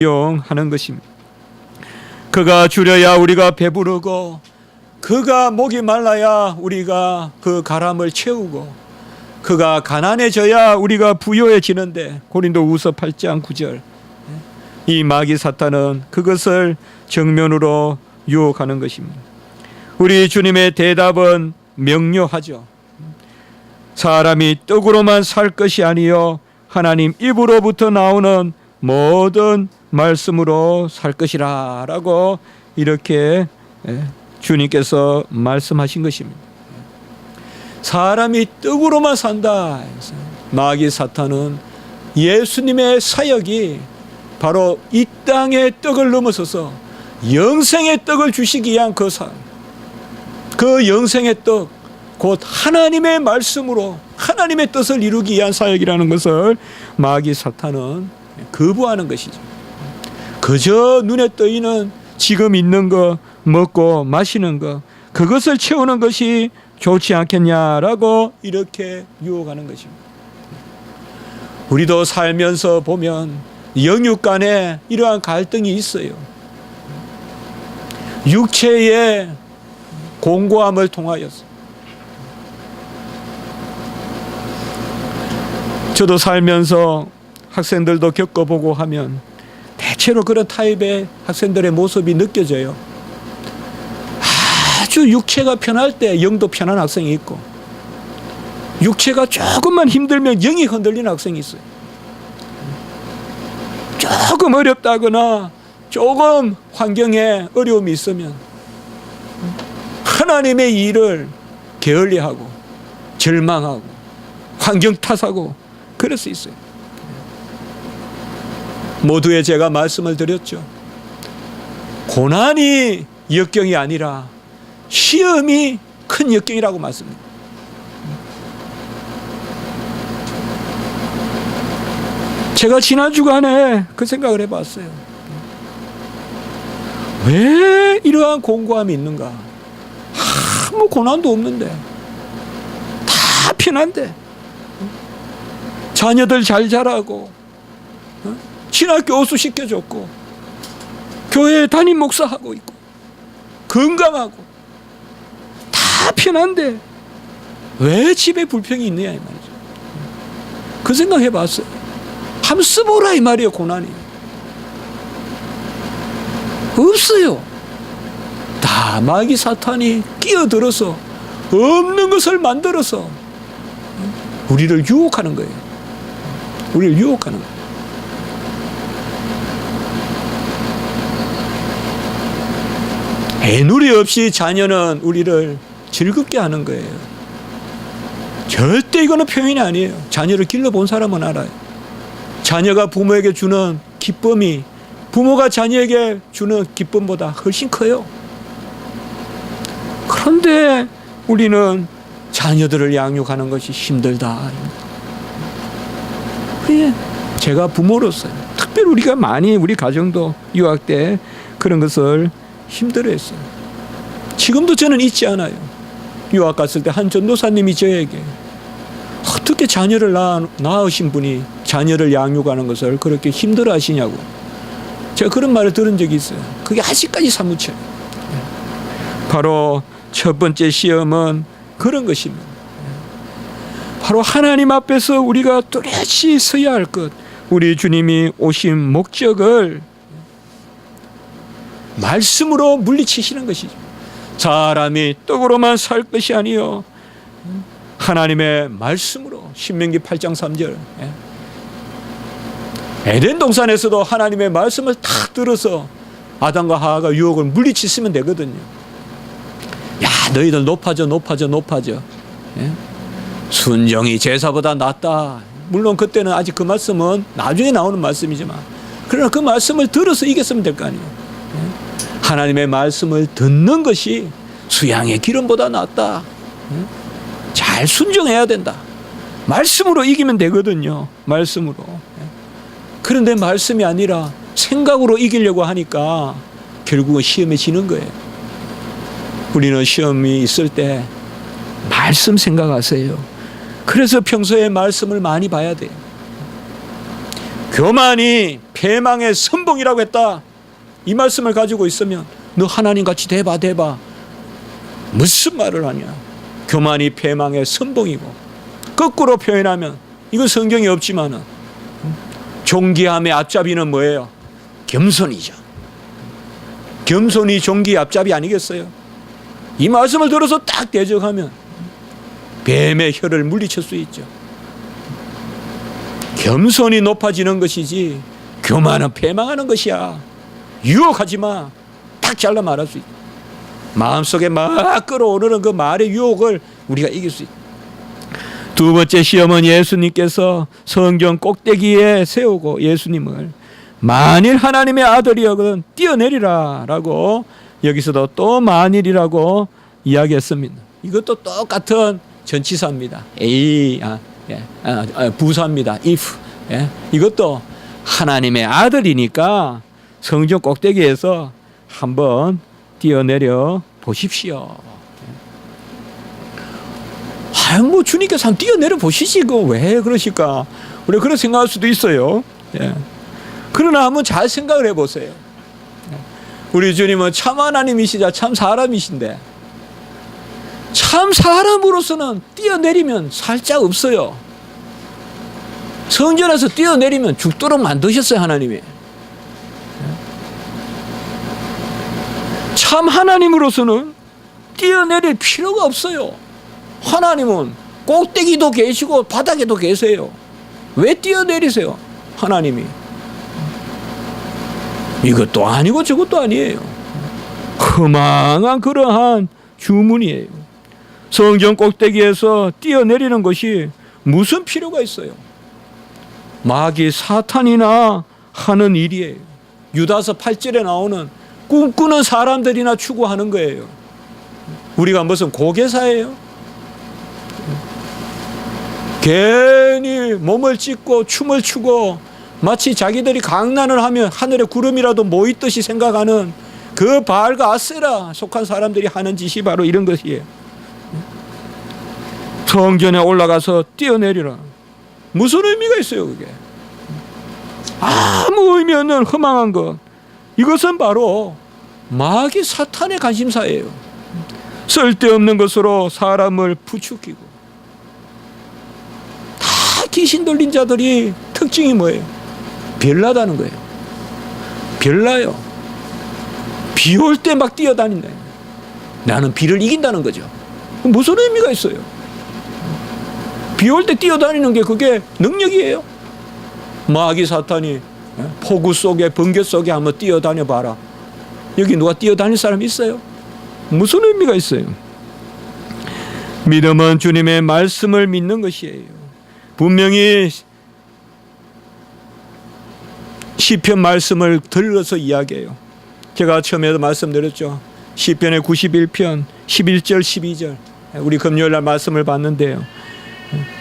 하는 것입니다. 그가 줄여야 우리가 배부르고 그가 목이 말라야 우리가 그 가람을 채우고 그가 가난해져야 우리가 부요해지는데 고린도후서 8장 9절 이 마귀 사탄은 그것을 정면으로 유혹하는 것입니다. 우리 주님의 대답은 명료하죠. 사람이 떡으로만 살 것이 아니요 하나님 입으로부터 나오는 모든 말씀으로 살 것이라 라고 이렇게 주님께서 말씀하신 것입니다. 사람이 떡으로만 산다. 마귀 사탄은 예수님의 사역이 바로 이 땅의 떡을 넘어서서 영생의 떡을 주시기 위한 그 영생의 떡, 곧 하나님의 말씀으로 하나님의 뜻을 이루기 위한 사역이라는 것을 마귀 사탄은 거부하는 것이죠. 그저 눈에 떠있는 지금 있는 거 먹고 마시는 거 그것을 채우는 것이 좋지 않겠냐라고 이렇게 유혹하는 것입니다. 우리도 살면서 보면 영육 간에 이러한 갈등이 있어요. 육체의 공고함을 통하여서 저도 살면서 학생들도 겪어보고 하면 대체로 그런 타입의 학생들의 모습이 느껴져요. 아주 육체가 편할 때 영도 편한 학생이 있고 육체가 조금만 힘들면 영이 흔들리는 학생이 있어요. 조금 어렵다거나 조금 환경에 어려움이 있으면 하나님의 일을 게을리하고 절망하고 환경 탓하고 그럴 수 있어요. 모두에 제가 말씀을 드렸죠. 고난이 역경이 아니라 시험이 큰 역경이라고 말씀드립니다. 제가 지난 주간에 그 생각을 해봤어요. 왜 이러한 공고함이 있는가? 아무 고난도 없는데 다 편한데 자녀들 잘 자라고 신학교 오수시켜줬고 교회 담임 목사하고 있고 건강하고 다 편한데 왜 집에 불평이 있느냐 이 말이죠. 그 생각해 봤어요. 한번 써보라 이 말이에요. 고난이 없어요. 다 마귀 사탄이 끼어들어서 없는 것을 만들어서 우리를 유혹하는 거예요. 우리를 유혹하는 거예요. 애누리 없이 자녀는 우리를 즐겁게 하는 거예요. 절대 이거는 표현이 아니에요. 자녀를 길러본 사람은 알아요. 자녀가 부모에게 주는 기쁨이 부모가 자녀에게 주는 기쁨보다 훨씬 커요. 그런데 우리는 자녀들을 양육하는 것이 힘들다. 예, 제가 부모로서요. 특별히 우리가 많이 우리 가정도 유학 때 그런 것을 힘들어했어요. 지금도 저는 잊지 않아요. 유학 갔을 때 한 전도사님이 저에게 어떻게 자녀를 낳으신 분이 자녀를 양육하는 것을 그렇게 힘들어 하시냐고 제가 그런 말을 들은 적이 있어요. 그게 아직까지 사무쳐요. 바로 첫 번째 시험은 그런 것입니다. 바로 하나님 앞에서 우리가 뚜렷이 서야 할 것, 우리 주님이 오신 목적을 말씀으로 물리치시는 것이죠. 사람이 떡으로만 살 것이 아니요 하나님의 말씀으로. 신명기 8장 3절. 에덴 동산에서도 하나님의 말씀을 딱 들어서 아담과 하와가 유혹을 물리치시면 되거든요. 야, 너희들 높아져. 순종이 제사보다 낫다. 물론 그때는 아직 그 말씀은 나중에 나오는 말씀이지만 그러나 그 말씀을 들어서 이겼으면 될 거 아니에요. 하나님의 말씀을 듣는 것이 수양의 기름보다 낫다. 잘 순종해야 된다. 말씀으로 이기면 되거든요. 말씀으로. 그런데 말씀이 아니라 생각으로 이기려고 하니까 결국은 시험에 지는 거예요. 우리는 시험이 있을 때 말씀 생각하세요. 그래서 평소에 말씀을 많이 봐야 돼요. 교만이 패망의 선봉이라고 했다. 이 말씀을 가지고 있으면 너 하나님같이 대봐. 무슨 말을 하냐. 교만이 패망의 선봉이고, 거꾸로 표현하면 이건 성경에 없지만은 존귀함의 앞잡이는 뭐예요? 겸손이죠. 겸손이 존귀의 앞잡이 아니겠어요? 이 말씀을 들어서 딱 대적하면 뱀의 혀를 물리칠 수 있죠. 겸손이 높아지는 것이지 교만은 패망하는 것이야. 유혹하지 마. 딱 잘라 말할 수 있다. 마음속에 막 끌어오르는 그 말의 유혹을 우리가 이길 수 있다. 두 번째 시험은 예수님께서 성경 꼭대기에 세우고 예수님을 만일 하나님의 아들이여건 뛰어내리라 라고 여기서도 또 만일이라고 이야기했습니다. 이것도 똑같은 전치사입니다. 부사입니다. if. 이것도 하나님의 아들이니까 성경 꼭대기에서 한번 뛰어내려 보십시오. 뭐 주님께서 한번 뛰어내려 보시지 왜 그러실까? 우리가 그런 생각할 수도 있어요. 그러나 한번 잘 생각을 해보세요. 우리 주님은 참 하나님이시자 참 사람이신데 참 사람으로서는 뛰어내리면 살짝 없어요. 성전에서 뛰어내리면 죽도록 만드셨어요. 하나님이. 참 하나님으로서는 뛰어내릴 필요가 없어요. 하나님은 꼭대기도 계시고 바닥에도 계세요. 왜 뛰어내리세요? 하나님이. 이것도 아니고 저것도 아니에요. 허망한 그러한 주문이에요. 성전 꼭대기에서 뛰어내리는 것이 무슨 필요가 있어요? 마귀 사탄이나 하는 일이에요. 유다서 8절에 나오는 꿈꾸는 사람들이나 추구하는 거예요. 우리가 무슨 고개사예요? 괜히 몸을 찢고 춤을 추고 마치 자기들이 강난을 하면 하늘에 구름이라도 모이듯이 생각하는 그 바알과 아세라 속한 사람들이 하는 짓이 바로 이런 것이에요. 성전에 올라가서 뛰어내리라. 무슨 의미가 있어요 그게? 아무 의미 없는 허망한 것. 이것은 바로 마귀 사탄의 관심사예요. 쓸데없는 것으로 사람을 부추기고. 다 귀신 들린 자들이 특징이 뭐예요? 별나다는 거예요. 별나요. 비 올 때 막 뛰어다닌다. 나는 비를 이긴다는 거죠. 무슨 의미가 있어요? 비 올 때 뛰어다니는 게 그게 능력이에요? 마귀 사탄이 폭우 속에 번개 속에 한번 뛰어다녀 봐라. 여기 누가 뛰어다닐 사람 있어요? 무슨 의미가 있어요? 믿음은 주님의 말씀을 믿는 것이에요. 분명히 시편 말씀을 들어서 이야기해요. 제가 처음에도 말씀드렸죠. 시편의 91편 11절 12절 우리 금요일날 말씀을 봤는데요.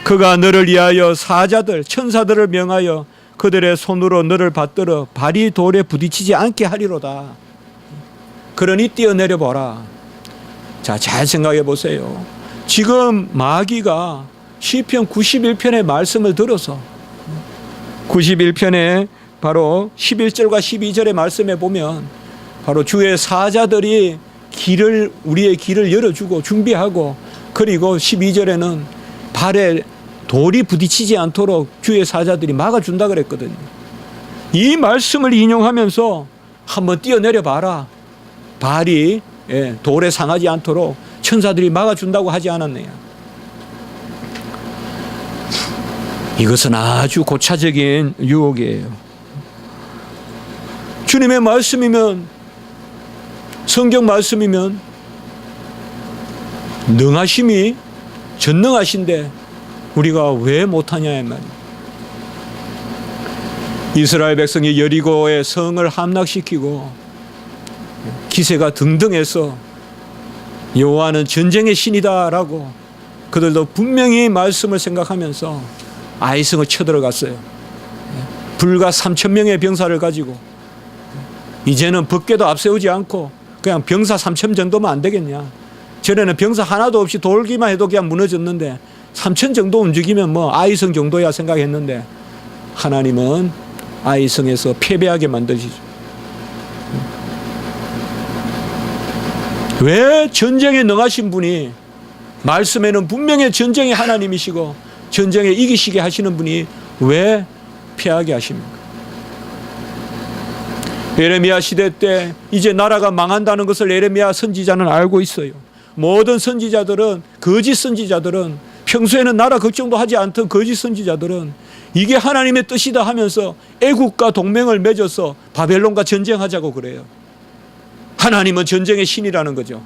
그가 너를 위하여 사자들 천사들을 명하여 그들의 손으로 너를 받들어 발이 돌에 부딪히지 않게 하리로다. 그러니 뛰어내려 보라. 자, 잘 생각해 보세요. 지금 마귀가 시편 91편의 말씀을 들어서 91편에 바로 11절과 12절의 말씀에 보면 바로 주의 사자들이 우리의 길을 열어주고 준비하고, 그리고 12절에는 발에 돌이 부딪히지 않도록 주의 사자들이 막아준다 그랬거든요. 이 말씀을 인용하면서 한번 뛰어내려 봐라. 발이 돌에 상하지 않도록 천사들이 막아준다고 하지 않았느냐. 이것은 아주 고차적인 유혹이에요. 주님의 말씀이면, 성경 말씀이면 능하심이 전능하신데 우리가 왜 못하냐 이 말이에요. 이스라엘 백성이 여리고의 성을 함락시키고 기세가 등등해서 여호와는 전쟁의 신이다라고 그들도 분명히 말씀을 생각하면서 아이성을 쳐들어갔어요. 불과 3,000명의 병사를 가지고 이제는 법궤도 앞세우지 않고 그냥 병사 3,000 정도면 안 되겠냐. 전에는 병사 하나도 없이 돌기만 해도 그냥 무너졌는데 3,000 정도 움직이면 뭐 아이성 정도야 생각했는데 하나님은 아이성에서 패배하게 만드시죠. 왜 전쟁에 능하신 분이, 말씀에는 분명히 전쟁의 하나님이시고 전쟁에 이기시게 하시는 분이 왜 패하게 하십니까? 예레미야 시대 때 이제 나라가 망한다는 것을 예레미야 선지자는 알고 있어요. 모든 선지자들은, 거짓 선지자들은, 평소에는 나라 걱정도 하지 않던 거짓 선지자들은 이게 하나님의 뜻이다 하면서 애국과 동맹을 맺어서 바벨론과 전쟁하자고 그래요. 하나님은 전쟁의 신이라는 거죠.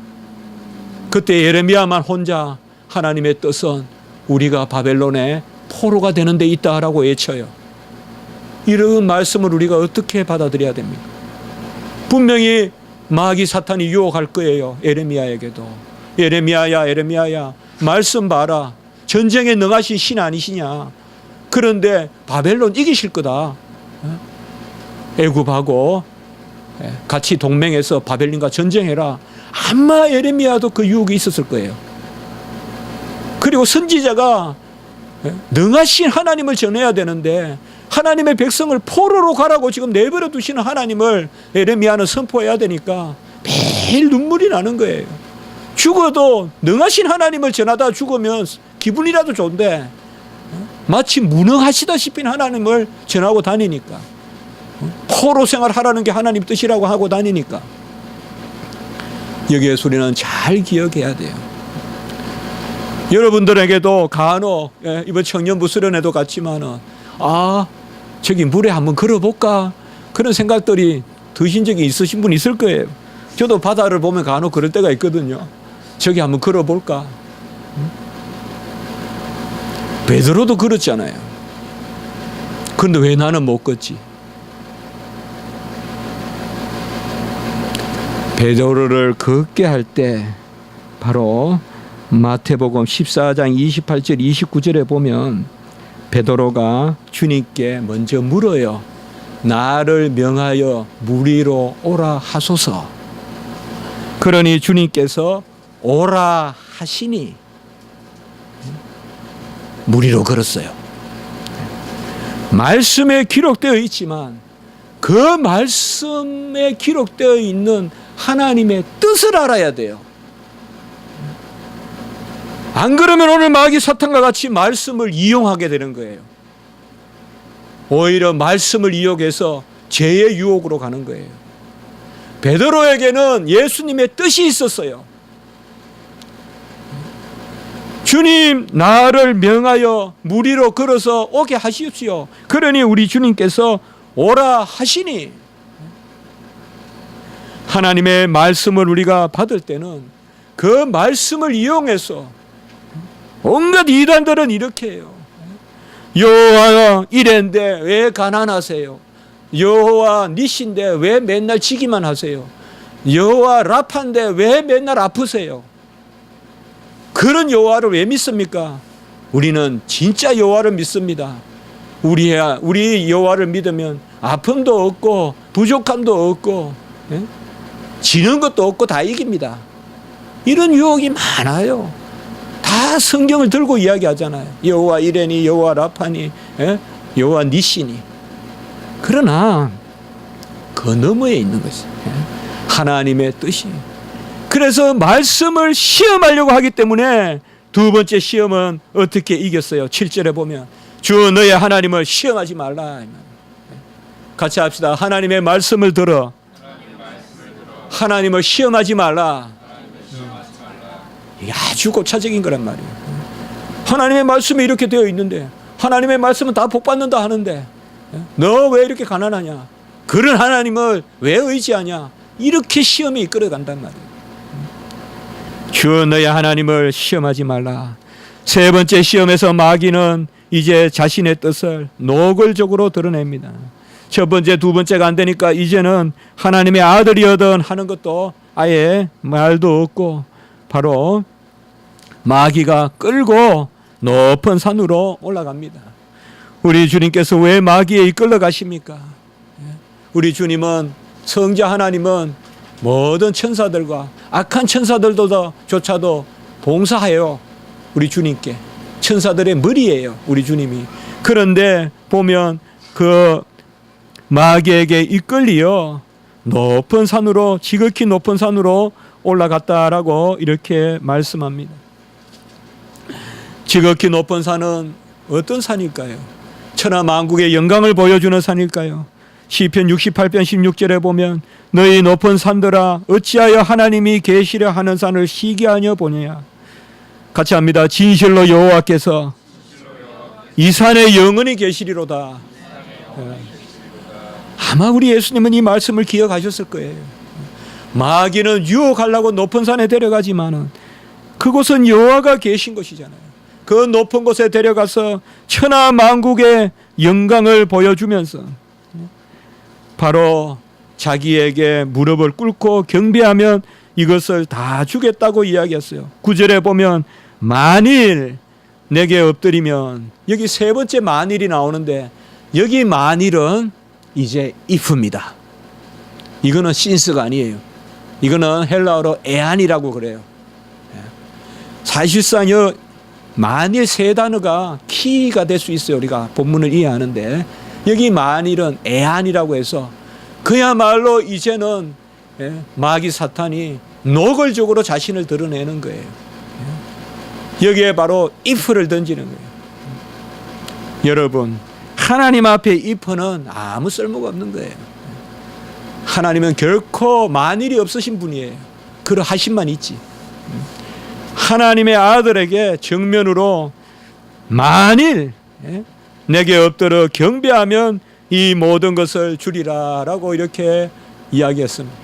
그때 예레미야만 혼자 하나님의 뜻은 우리가 바벨론의 포로가 되는 데 있다라고 외쳐요. 이런 말씀을 우리가 어떻게 받아들여야 됩니까? 분명히 마귀 사탄이 유혹할 거예요. 예레미야에게도. 예레미야야, 예레미야야, 말씀 봐라. 전쟁에 능하신 신 아니시냐. 그런데 바벨론 이기실 거다. 애굽하고 같이 동맹해서 바벨론과 전쟁해라. 아마 예레미야도 그 유혹이 있었을 거예요. 그리고 선지자가 능하신 하나님을 전해야 되는데 하나님의 백성을 포로로 가라고 지금 내버려 두시는 하나님을 예레미야는 선포해야 되니까 매일 눈물이 나는 거예요. 죽어도 능하신 하나님을 전하다 죽으면 기분이라도 좋은데 마치 무능하시다시피 하나님을 전하고 다니니까, 포로 생활하라는 게 하나님 뜻이라고 하고 다니니까, 여기에 우리는 잘 기억해야 돼요. 여러분들에게도 간혹 이번 청년부 수련회도 같지만은 저기 물에 한번 걸어볼까 그런 생각들이 드신 적이 있으신 분 있을 거예요. 저도 바다를 보면 간혹 그럴 때가 있거든요. 저기 한번 걸어볼까. 베드로도 그렇잖아요. 그런데 왜 나는 못 걷지? 베드로를 걷게 할 때 바로 마태복음 14장 28절 29절에 보면 베드로가 주님께 먼저 물어요. 나를 명하여 무리로 오라 하소서. 그러니 주님께서 오라 하시니 무리로 걸었어요. 말씀에 기록되어 있지만 그 말씀에 기록되어 있는 하나님의 뜻을 알아야 돼요. 안 그러면 오늘 마귀 사탄과 같이 말씀을 이용하게 되는 거예요. 오히려 말씀을 이용해서 죄의 유혹으로 가는 거예요. 베드로에게는 예수님의 뜻이 있었어요. 주님, 나를 명하여 무리로 걸어서 오게 하십시오. 그러니 우리 주님께서 오라 하시니, 하나님의 말씀을 우리가 받을 때는 그 말씀을 이용해서, 온갖 이단들은 이렇게 해요. 여호와 이레인데 왜 가난하세요? 여호와 니시인데 왜 맨날 지기만 하세요? 여호와 라파인데 왜 맨날 아프세요? 그런 여호와를 왜 믿습니까? 우리는 진짜 여호와를 믿습니다. 우리 여호와를 믿으면 아픔도 없고 부족함도 없고 지는 것도 없고 다 이깁니다. 이런 유혹이 많아요. 다 성경을 들고 이야기하잖아요. 여호와 이레니, 여호와 라파니, 여호와 니시니. 그러나 그 너머에 있는 것이 하나님의 뜻이. 그래서 말씀을 시험하려고 하기 때문에 두 번째 시험은 어떻게 이겼어요? 7절에 보면 주 너의 하나님을 시험하지 말라. 같이 합시다. 하나님의 말씀을 들어 하나님을 시험하지 말라. 이게 아주 고차적인 거란 말이에요. 하나님의 말씀이 이렇게 되어 있는데, 하나님의 말씀은 다 복받는다 하는데 너 왜 이렇게 가난하냐? 그런 하나님을 왜 의지하냐? 이렇게 시험이 이끌어간단 말이에요. 주 너의 하나님을 시험하지 말라. 세 번째 시험에서 마귀는 이제 자신의 뜻을 노골적으로 드러냅니다. 첫 번째, 두 번째가 안 되니까 이제는 하나님의 아들이거든 하는 것도 아예 말도 없고 바로 마귀가 끌고 높은 산으로 올라갑니다. 우리 주님께서 왜 마귀에 이끌러 가십니까? 우리 주님은, 성자 하나님은 모든 천사들과 악한 천사들조차도 봉사해요. 우리 주님께. 천사들의 머리예요, 우리 주님이. 그런데 보면 그 마귀에게 이끌리어 높은 산으로, 지극히 높은 산으로 올라갔다라고 이렇게 말씀합니다. 지극히 높은 산은 어떤 산일까요? 천하만국의 영광을 보여주는 산일까요? 시편 68편 16절에 보면 너희 높은 산들아 어찌하여 하나님이 계시려 하는 산을 시기하며 보느냐. 같이 합니다. 진실로 여호와께서 이 산에 영원히 계시리로다. 아마 우리 예수님은 이 말씀을 기억하셨을 거예요. 마귀는 유혹하려고 높은 산에 데려가지만은 그곳은 여호와가 계신 곳이잖아요. 그 높은 곳에 데려가서 천하만국의 영광을 보여주면서 바로 자기에게 무릎을 꿇고 경배하면 이것을 다 주겠다고 이야기했어요. 9절에 보면 만일 내게 엎드리면, 여기 세 번째 만일이 나오는데 여기 만일은 이제 if입니다. 이거는 since가 아니에요. 이거는 헬라어로 에안이라고 그래요. 사실상 이 만일 세 단어가 키가 될 수 있어요. 우리가 본문을 이해하는데 여기 만일은 에안이라고 해서 그야말로 이제는 마귀 사탄이 노골적으로 자신을 드러내는 거예요. 여기에 바로 if를 던지는 거예요. 여러분, 하나님 앞에 if는 아무 쓸모가 없는 거예요. 하나님은 결코 만일이 없으신 분이에요. 그러하신만 있지. 하나님의 아들에게 정면으로 만일 내게 엎드려 경배하면 이 모든 것을 주리라라고 이렇게 이야기했습니다.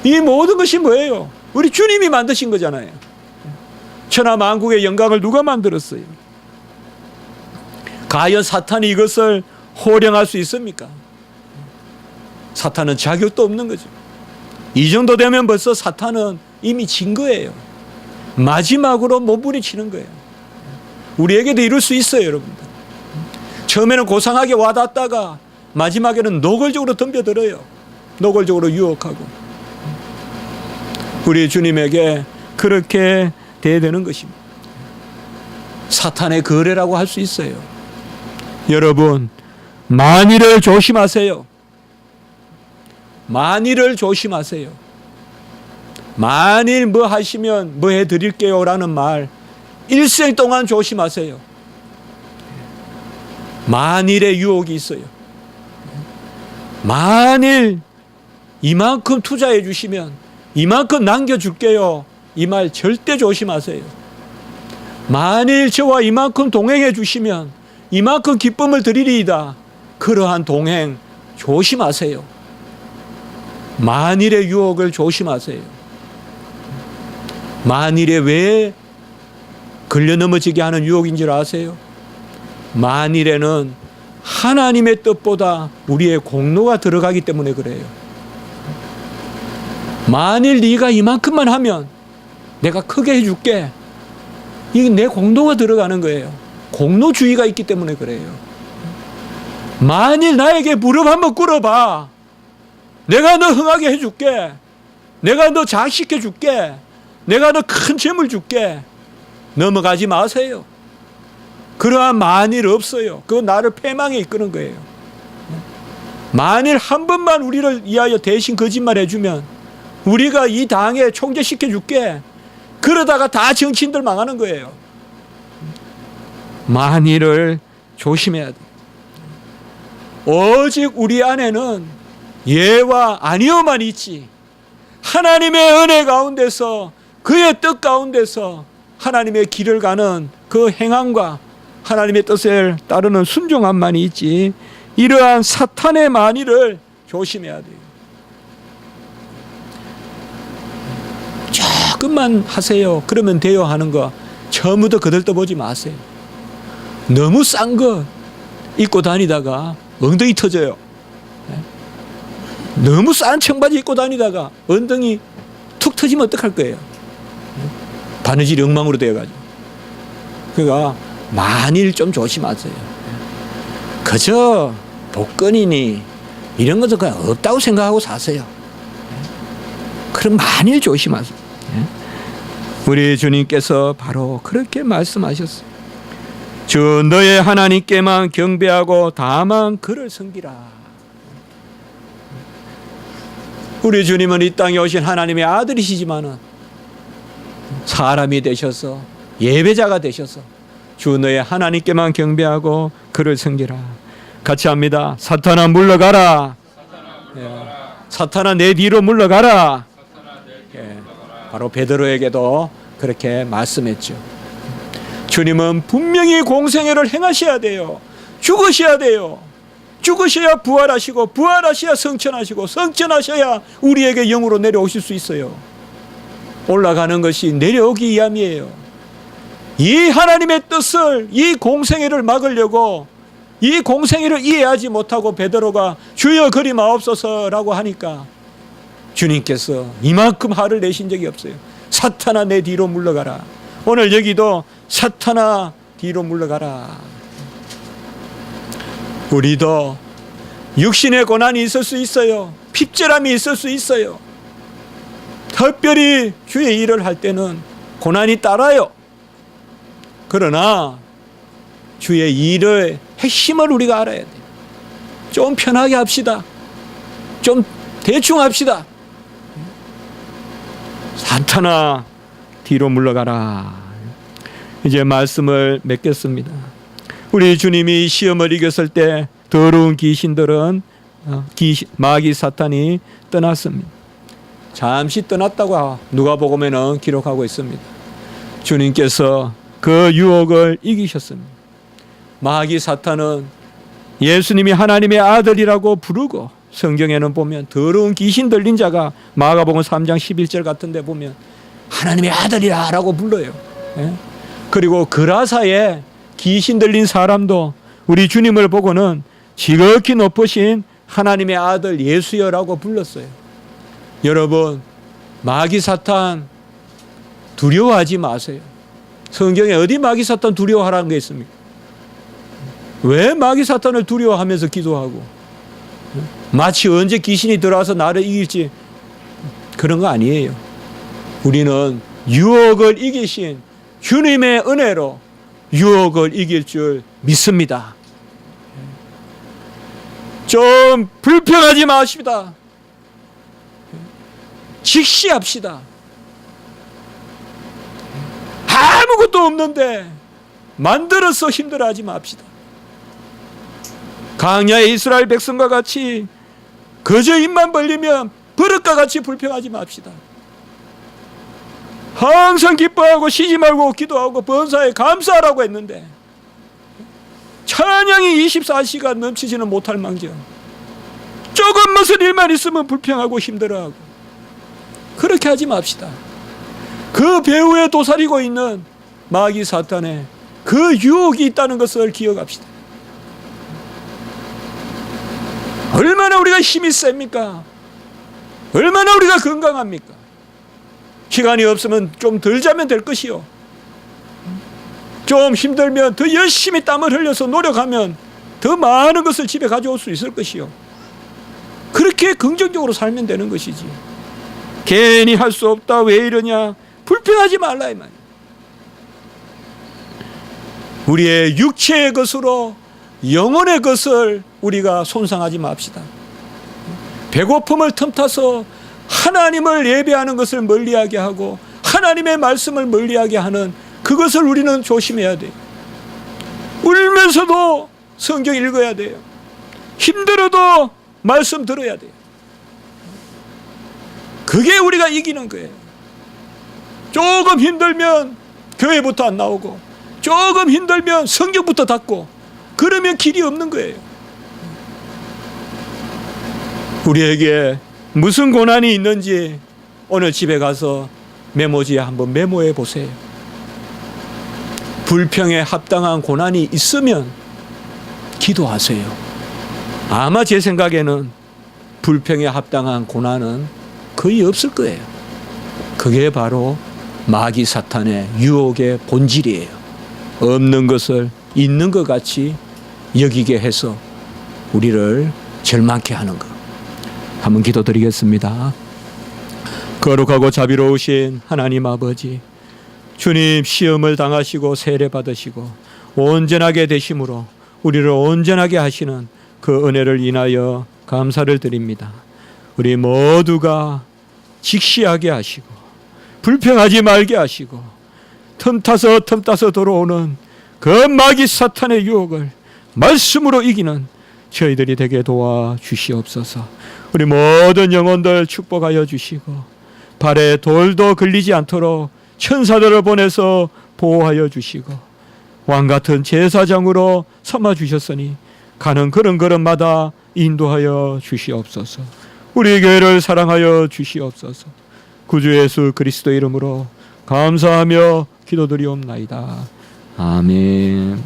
이 모든 것이 뭐예요? 우리 주님이 만드신 거잖아요. 천하만국의 영광을 누가 만들었어요? 과연 사탄이 이것을 호령할 수 있습니까? 사탄은 자격도 없는 거죠. 이 정도 되면 벌써 사탄은 이미 진 거예요. 마지막으로 몸부림치는 거예요. 우리에게도 이룰 수 있어요, 여러분들. 처음에는 고상하게 와닿다가 마지막에는 노골적으로 덤벼들어요. 노골적으로 유혹하고. 우리 주님에게 그렇게 대되는 것입니다. 사탄의 거래라고 할 수 있어요. 여러분, 만일을 조심하세요. 만일을 조심하세요. 만일 뭐 하시면 뭐 해드릴게요 라는 말 일생 동안 조심하세요. 만일의 유혹이 있어요. 만일 이만큼 투자해 주시면 이만큼 남겨줄게요, 이 말 절대 조심하세요. 만일 저와 이만큼 동행해 주시면 이만큼 기쁨을 드리리이다, 그러한 동행 조심하세요. 만일의 유혹을 조심하세요. 만일에 왜 걸려 넘어지게 하는 유혹인 줄 아세요? 만일에는 하나님의 뜻보다 우리의 공로가 들어가기 때문에 그래요. 만일 네가 이만큼만 하면 내가 크게 해줄게, 이게 내 공로가 들어가는 거예요. 공로주의가 있기 때문에 그래요. 만일 나에게 무릎 한번 꿇어봐, 내가 너 흥하게 해줄게, 내가 너 장식해 줄게, 내가 너 큰 재물 줄게, 넘어가지 마세요. 그러한 만일 없어요. 그건 나를 패망에 이끄는 거예요. 만일 한 번만 우리를 위하여 대신 거짓말 해주면 우리가 이 당에 총재시켜 줄게, 그러다가 다 정치인들 망하는 거예요. 만일을 조심해야 돼. 오직 우리 안에는 예와 아니오만 있지, 하나님의 은혜 가운데서, 그의 뜻 가운데서 하나님의 길을 가는 그 행함과 하나님의 뜻을 따르는 순종함만이 있지, 이러한 사탄의 만일을 조심해야 돼요. 조금만 하세요, 그러면 돼요 하는 거 처음부터 거들떠보지 마세요. 너무 싼 거 입고 다니다가 엉덩이 터져요. 너무 싼 청바지 입고 다니다가 엉덩이 툭 터지면 어떡할 거예요? 바느질이 엉망으로 되어가지고. 그러니까 만일 좀 조심하세요. 그저 복권이니 이런 것도 그냥 없다고 생각하고 사세요. 그럼 만일 조심하세요. 우리 주님께서 바로 그렇게 말씀하셨어요. 주 너의 하나님께만 경배하고 다만 그를 섬기라. 우리 주님은 이 땅에 오신 하나님의 아들이시지만은 사람이 되셔서 예배자가 되셔서 주 너의 하나님께만 경배하고 그를 섬기라. 같이 합니다. 사탄아 물러가라. 사탄아 내 뒤로 물러가라. 바로 베드로에게도 그렇게 말씀했죠. 주님은 분명히 공생애를 행하셔야 돼요. 죽으셔야 돼요. 죽으셔야 부활하시고, 부활하셔야 성천하시고, 성천하셔야 우리에게 영으로 내려오실 수 있어요. 올라가는 것이 내려오기 위함이에요. 이 하나님의 뜻을, 이 공생애를 막으려고 이 공생애를 이해하지 못하고 베드로가 주여 그리 마옵소서라고 하니까 주님께서 이만큼 화를 내신 적이 없어요. 사탄아 내 뒤로 물러가라. 오늘 여기도 사탄아 뒤로 물러가라. 우리도 육신의 고난이 있을 수 있어요. 핍절함이 있을 수 있어요. 특별히 주의 일을 할 때는 고난이 따라요. 그러나 주의 일의 핵심을 우리가 알아야 돼요. 좀 편하게 합시다. 좀 대충 합시다. 사탄아 뒤로 물러가라. 이제 말씀을 맺겠습니다. 우리 주님이 시험을 이겼을 때 더러운 귀신들은 마귀 사탄이 떠났습니다. 잠시 떠났다고 누가복음에는 기록하고 있습니다. 주님께서 그 유혹을 이기셨습니다. 마귀 사탄은 예수님이 하나님의 아들이라고 부르고, 성경에는 보면 더러운 귀신 들린 자가 마가복음 3장 11절 같은 데 보면 하나님의 아들이라고 불러요. 그리고 그라사에 귀신 들린 사람도 우리 주님을 보고는 지극히 높으신 하나님의 아들 예수여라고 불렀어요. 여러분, 마귀 사탄 두려워하지 마세요. 성경에 어디 마귀 사탄 두려워하라는 게 있습니까? 왜 마귀 사탄을 두려워하면서 기도하고, 마치 언제 귀신이 들어와서 나를 이길지 그런 거 아니에요. 우리는 유혹을 이기신 주님의 은혜로 유혹을 이길 줄 믿습니다. 좀 불평하지 마십시다. 직시합시다. 아무것도 없는데 만들어서 힘들어하지 맙시다. 광야의 이스라엘 백성과 같이 그저 입만 벌리면 버릇과 같이 불평하지 맙시다. 항상 기뻐하고 쉬지 말고 기도하고 번사에 감사하라고 했는데 찬양이 24시간 넘치지는 못할 망정 조금 무슨 일만 있으면 불평하고 힘들어하고 그렇게 하지 맙시다. 그 배후에 도사리고 있는 마귀 사탄의 그 유혹이 있다는 것을 기억합시다. 얼마나 우리가 힘이 셉니까? 얼마나 우리가 건강합니까? 시간이 없으면 좀 덜 자면 될 것이요. 좀 힘들면 더 열심히 땀을 흘려서 노력하면 더 많은 것을 집에 가져올 수 있을 것이요. 그렇게 긍정적으로 살면 되는 것이지. 괜히 할 수 없다, 왜 이러냐, 불평하지 말라 이 말이야. 우리의 육체의 것으로 영혼의 것을 우리가 손상하지 맙시다. 배고픔을 틈타서 하나님을 예배하는 것을 멀리하게 하고 하나님의 말씀을 멀리하게 하는 그것을 우리는 조심해야 돼요. 울면서도 성경 읽어야 돼요. 힘들어도 말씀 들어야 돼요. 그게 우리가 이기는 거예요. 조금 힘들면 교회부터 안 나오고 조금 힘들면 성경부터 닫고 그러면 길이 없는 거예요. 우리에게 무슨 고난이 있는지 오늘 집에 가서 메모지에 한번 메모해 보세요. 불평에 합당한 고난이 있으면 기도하세요. 아마 제 생각에는 불평에 합당한 고난은 거의 없을 거예요. 그게 바로 마귀 사탄의 유혹의 본질이에요. 없는 것을 있는 것 같이 여기게 해서 우리를 절망케 하는 것. 한번 기도드리겠습니다. 거룩하고 자비로우신 하나님 아버지, 주님 시험을 당하시고 세례받으시고 온전하게 되심으로 우리를 온전하게 하시는 그 은혜를 인하여 감사를 드립니다. 우리 모두가 직시하게 하시고 불평하지 말게 하시고 틈타서 들어오는 그 마귀 사탄의 유혹을 말씀으로 이기는 저희들이 되게 도와주시옵소서. 우리 모든 영혼들 축복하여 주시고 발에 돌도 걸리지 않도록 천사들을 보내서 보호하여 주시고 왕같은 제사장으로 삼아 주셨으니 가는 그런 걸음마다 인도하여 주시옵소서. 우리 교회를 사랑하여 주시옵소서. 구주 예수 그리스도 이름으로 감사하며 기도드리옵나이다. 아멘.